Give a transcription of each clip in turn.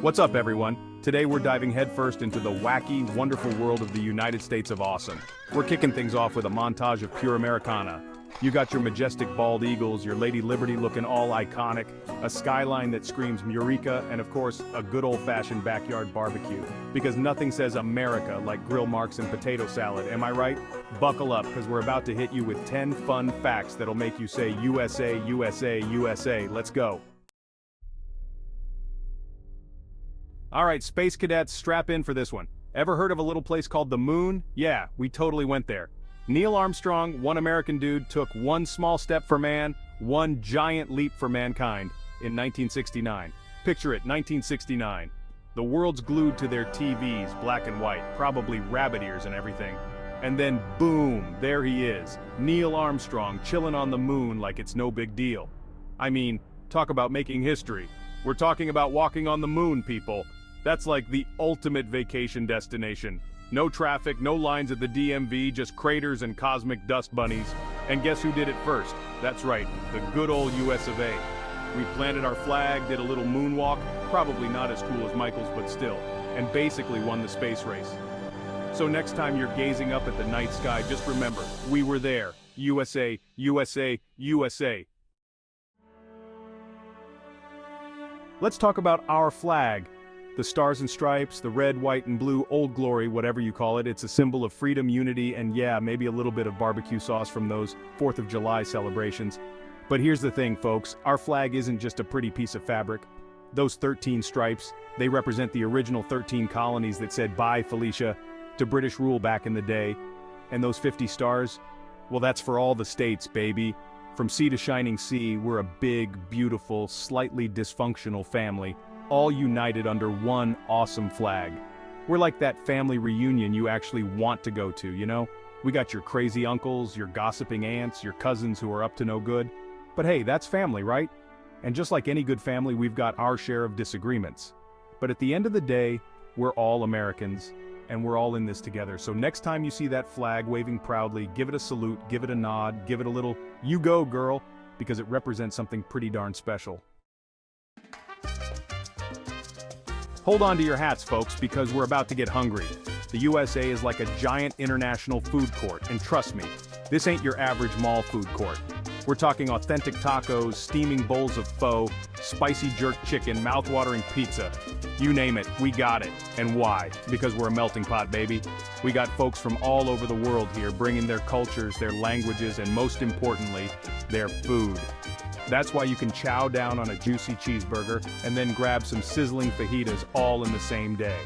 What's up, everyone? Today we're diving headfirst into the wacky, wonderful world of the United States of awesome. We're kicking things off with a montage of pure Americana. You got your majestic bald eagles, your Lady Liberty looking all iconic, a skyline that screams Eureka, and of course, a good old-fashioned backyard barbecue. Because nothing says America like grill marks and potato salad, am I right? Buckle up, because we're about to hit you with 10 fun facts that'll make you say USA, USA, USA. Let's go. Alright, space cadets, strap in for this one. Ever heard of a little place called the Moon? Yeah, we totally went there. Neil Armstrong, one American dude, took one small step for man, one giant leap for mankind in 1969. Picture it, 1969. The world's glued to their TVs, black and white, probably rabbit ears and everything. And then boom, there he is, Neil Armstrong chilling on the moon like it's no big deal. I mean, talk about making history. We're talking about walking on the moon, people. That's like the ultimate vacation destination. No traffic, no lines at the DMV, just craters and cosmic dust bunnies. And guess who did it first? That's right, the good old US of A. We planted our flag, did a little moonwalk, probably not as cool as Michael's, but still, and basically won the space race. So next time you're gazing up at the night sky, just remember, we were there. USA, USA, USA. Let's talk about our flag. The stars and stripes, the red, white, and blue, Old Glory, whatever you call it, it's a symbol of freedom, unity, and yeah, maybe a little bit of barbecue sauce from those 4th of July celebrations. But here's the thing, folks, our flag isn't just a pretty piece of fabric. Those 13 stripes, they represent the original 13 colonies that said bye, Felicia, to British rule back in the day. And those 50 stars, well, that's for all the states, baby. From sea to shining sea, we're a big, beautiful, slightly dysfunctional family, all united under one awesome flag. We're like that family reunion you actually want to go to, you know? We got your crazy uncles, your gossiping aunts, your cousins who are up to no good. But hey, that's family, right? And just like any good family, we've got our share of disagreements. But at the end of the day, we're all Americans, and we're all in this together. So next time you see that flag waving proudly, give it a salute, give it a nod, give it a little, you go, girl, because it represents something pretty darn special. Hold on to your hats, folks, because we're about to get hungry. The USA is like a giant international food court, and trust me, this ain't your average mall food court. We're talking authentic tacos, steaming bowls of pho, spicy jerk chicken, mouth-watering pizza. You name it, we got it. And why? Because we're a melting pot, baby. We got folks from all over the world here bringing their cultures, their languages, and most importantly, their food. That's why you can chow down on a juicy cheeseburger and then grab some sizzling fajitas all in the same day.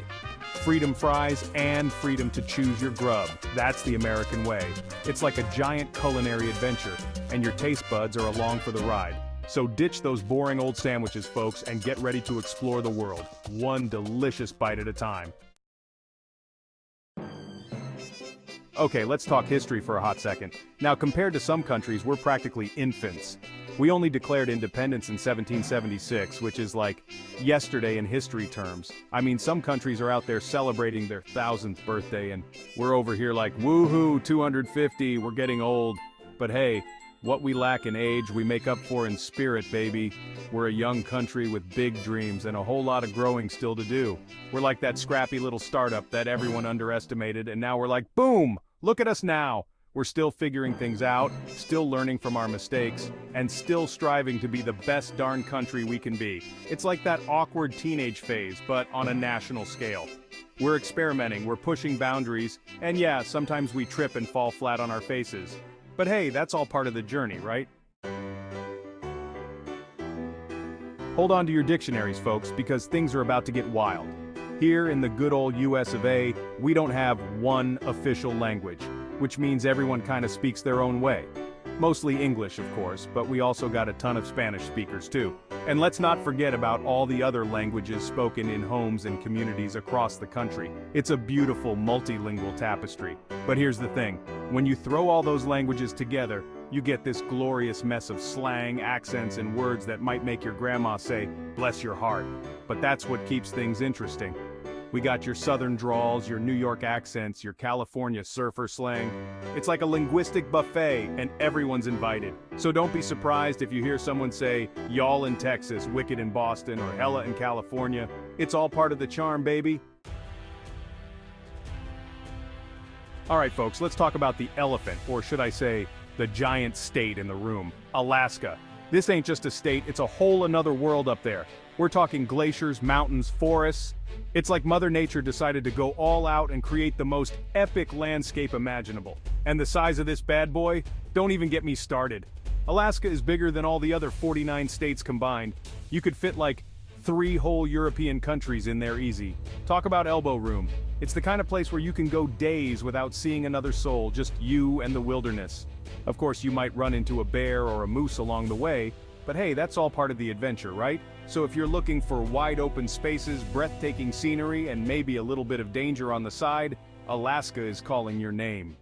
Freedom fries and freedom to choose your grub. That's the American way. It's like a giant culinary adventure, and your taste buds are along for the ride. So ditch those boring old sandwiches, folks, and get ready to explore the world, one delicious bite at a time. Okay, let's talk history for a hot second. Now, compared to some countries, we're practically infants. We only declared independence in 1776, which is like yesterday in history terms. I mean, some countries are out there celebrating their 1000th birthday, and we're over here like, woohoo, 250, we're getting old. But hey, what we lack in age, we make up for in spirit, baby. We're a young country with big dreams and a whole lot of growing still to do. We're like that scrappy little startup that everyone underestimated, and now we're like, boom, look at us now. We're still figuring things out, still learning from our mistakes, and still striving to be the best darn country we can be. It's like that awkward teenage phase, but on a national scale. We're experimenting, we're pushing boundaries, and yeah, sometimes we trip and fall flat on our faces. But hey, that's all part of the journey, right? Hold on to your dictionaries, folks, because things are about to get wild. Here in the good old US of A, we don't have one official language, which means everyone kind of speaks their own way. Mostly English, of course, but we also got a ton of Spanish speakers too. And let's not forget about all the other languages spoken in homes and communities across the country. It's a beautiful multilingual tapestry. But here's the thing, when you throw all those languages together, you get this glorious mess of slang, accents, and words that might make your grandma say, bless your heart. But that's what keeps things interesting. We got your southern drawls, your New York accents, your California surfer slang. It's like a linguistic buffet, and everyone's invited. So don't be surprised if you hear someone say, y'all in Texas, wicked in Boston, or hella in California. It's all part of the charm, baby. All right, folks, let's talk about the elephant, or should I say, the giant state in the room, Alaska. This ain't just a state, it's a whole another world up there. We're talking glaciers, mountains, forests. It's like Mother Nature decided to go all out and create the most epic landscape imaginable. And the size of this bad boy? Don't even get me started. Alaska is bigger than all the other 49 states combined. You could fit like 3 whole European countries in there easy. Talk about elbow room. It's the kind of place where you can go days without seeing another soul, just you and the wilderness. Of course, you might run into a bear or a moose along the way, but hey, that's all part of the adventure, right? So if you're looking for wide open spaces, breathtaking scenery, and maybe a little bit of danger on the side, Alaska is calling your name.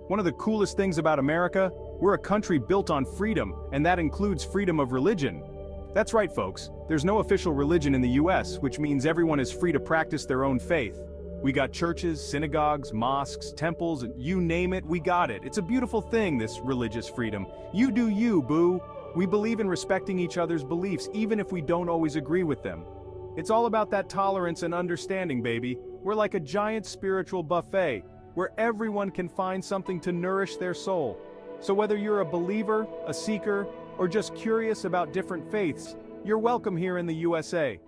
One of the coolest things about America, we're a country built on freedom, and that includes freedom of religion. That's right, folks. There's no official religion in the US, which means everyone is free to practice their own faith. We got churches, synagogues, mosques, temples, and you name it, we got it. It's a beautiful thing, this religious freedom. You do you, boo. We believe in respecting each other's beliefs, even if we don't always agree with them. It's all about that tolerance and understanding, baby. We're like a giant spiritual buffet, where everyone can find something to nourish their soul. So whether you're a believer, a seeker, or just curious about different faiths, you're welcome here in the USA.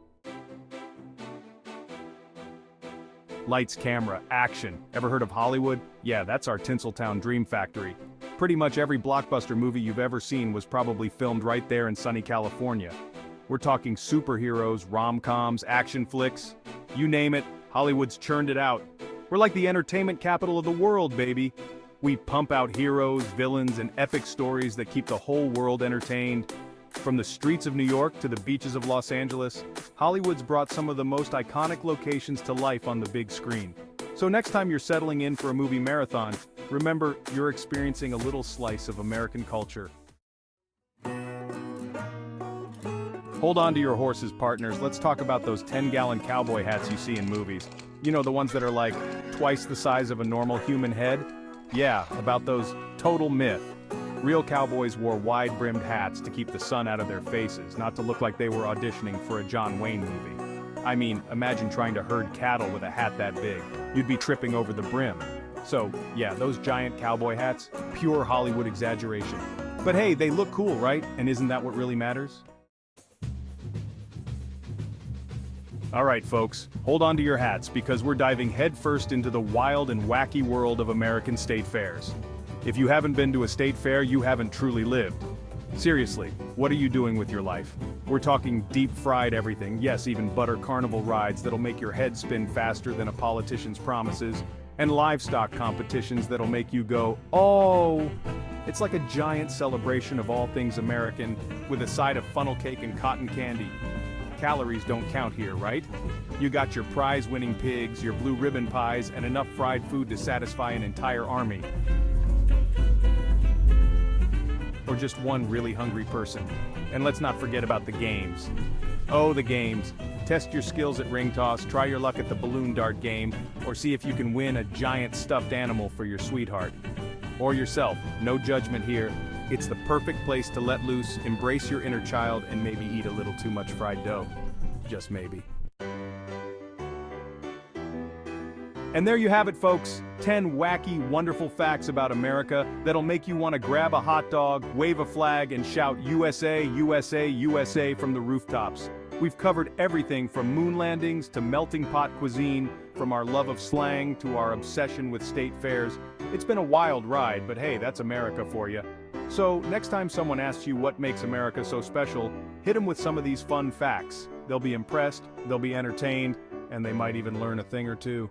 Lights, camera, action. Ever heard of Hollywood? Yeah, that's our Tinseltown dream factory. Pretty much every blockbuster movie you've ever seen was probably filmed right there in sunny California. We're talking superheroes, rom-coms, action flicks. You name it, Hollywood's churned it out. We're like the entertainment capital of the world, baby. We pump out heroes, villains, and epic stories that keep the whole world entertained. From the streets of New York to the beaches of Los Angeles, Hollywood's brought some of the most iconic locations to life on the big screen. So next time you're settling in for a movie marathon, remember you're experiencing a little slice of American culture. Hold on to your horses, partners. Let's talk about those 10-gallon cowboy hats you see in movies. You know, the ones that are like twice the size of a normal human head? Yeah, about those. Total myth. Real cowboys wore wide-brimmed hats to keep the sun out of their faces, not to look like they were auditioning for a John Wayne movie. I mean, imagine trying to herd cattle with a hat that big. You'd be tripping over the brim. So, yeah, those giant cowboy hats, pure Hollywood exaggeration. But hey, they look cool, right? And isn't that what really matters? All right, folks, hold on to your hats because we're diving headfirst into the wild and wacky world of American state fairs. If you haven't been to a state fair, you haven't truly lived. Seriously, what are you doing with your life? We're talking deep-fried everything, yes, even butter carnival rides that'll make your head spin faster than a politician's promises, and livestock competitions that'll make you go, oh! It's like a giant celebration of all things American, with a side of funnel cake and cotton candy. Calories don't count here, right? You got your prize-winning pigs, your blue ribbon pies, and enough fried food to satisfy an entire army. Or just one really hungry person. And let's not forget about the games. Oh, the games. Test your skills at ring toss, try your luck at the balloon dart game, or see if you can win a giant stuffed animal for your sweetheart. Or yourself, no judgment here. It's the perfect place to let loose, embrace your inner child, and maybe eat a little too much fried dough. Just maybe. And there you have it, folks. 10 wacky, wonderful facts about America that'll make you want to grab a hot dog, wave a flag, and shout USA, USA, USA from the rooftops. We've covered everything from moon landings to melting pot cuisine, from our love of slang to our obsession with state fairs. It's been a wild ride, but hey, that's America for you. So next time someone asks you what makes America so special, hit them with some of these fun facts. They'll be impressed, they'll be entertained, and they might even learn a thing or two.